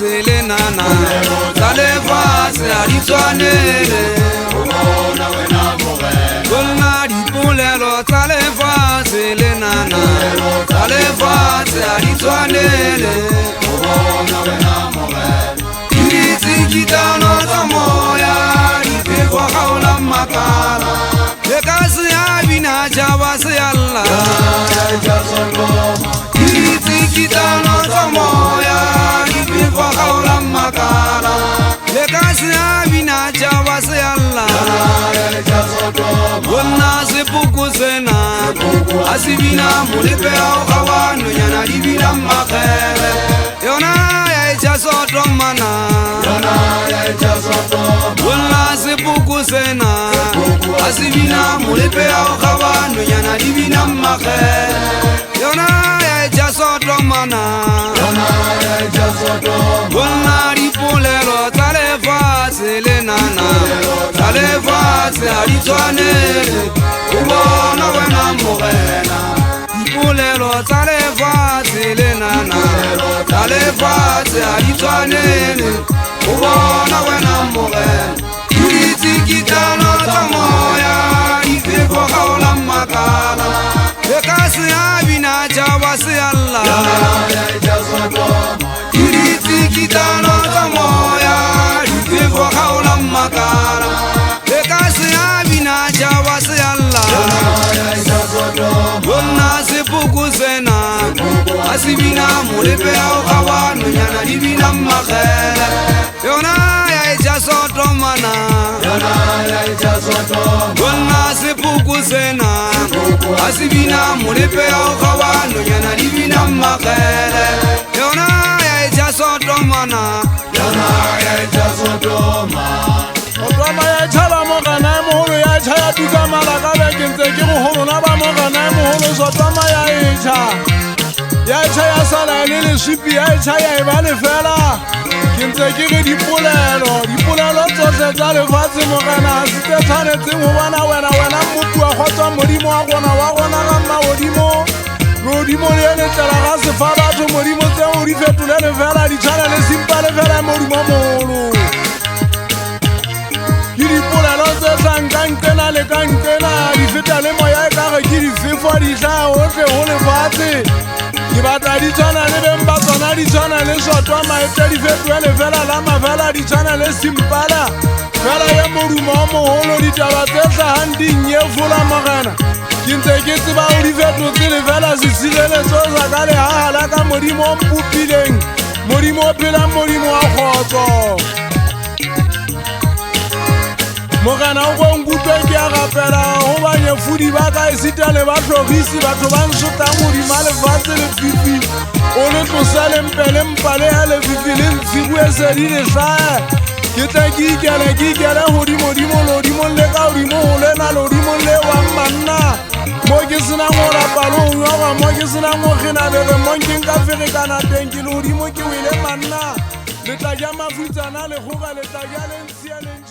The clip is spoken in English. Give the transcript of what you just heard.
fatshe le nana tsa lefatshe a di tshwanele gonna dipolelo tsa lefatshe le nana tsa lefatshe a di tshwanele ditsikitano tsa moya diphefo gaola makala le ka se a bina jaba se alla ditsikitano tsa moya diphefo gaola makala le ka se a bina jaba se alla gonna sepuku sena a se bina molepe ao gabano nyana di bina makgele yona ya echa sotomana gonna sepuku sena a se bina molepe ao gabano nyana di bina makgele yona ya echa sotomana gonna dipolelo tsa lefatshe le nana tsa lefatshe a di tshwanele o bona wena mogena dipolelo tsa lefatshe le nana tsa lefatshe a di tshwanele o bona wena mogena ditsikitano tsa moya diphefo gaola makala le ka se a bina jaba se alla ditsikitano tsa moya diphefo gaola makala le ka se a bina jaba se alla gonna sepuku sena a se bina molepe ao gabano nyana di bina makgele yona ya echa sotomana gonna sepuku sena a se bina molepe ao gabano nyana di bina makgele yona ya echa sotomana Otoma ya chaba mogana e moholo ya echa ya tuka malaka beke ntse ke boholo na ba mogana e moholo sotoma ya echa ya sala le leswipi ya echa ya e ba lefela ke ntse ke re dipolelo tsohle tsa lefatshe mogana a se tse tshwanetseng ho bana wena mmupu wa kgotswa modimo wa gona ga mmagodimo modimo le ene tlela ga sefa batho modimo tse o di fetolele fela di tshwana le simpa le fela ya modimo moholo ke dipolelo tse tlankankena le kankena di feta le moya e kage ke difefo di tla otlhe go lefatshe ke batla di tshwana le beng ba tsona di tshwana le sotwa maete di fetoele fela la mafela di tshwana le simpala fela ye modumo o mogolo ditaba tse tlagang di nnyefola mogana ke ntse ke tseba o di fetotse le fela sesireletso sa ka lehahala ka modimo o mpopileng modimo o phelang modimo wa kgotso mogana o konkutwe ke a gapela go banyefodi ba ka esita le batlogisi batho ba nsotang modimo a lefatshe lefifi o le tlosa lempele mpale ya lefifi le ntshiku e sedi letlhaa ke tle ke ikele godimodimo lodimong le ka godimo go lena lodimong le wang manna mo ke senang go rapalo o nyogwa mo ke senang go kgenabege mo nkeng ka ferekana teng ke le godimo ke wele manna le tla ja mafutsana le kgoga le tla ja le ntshieleng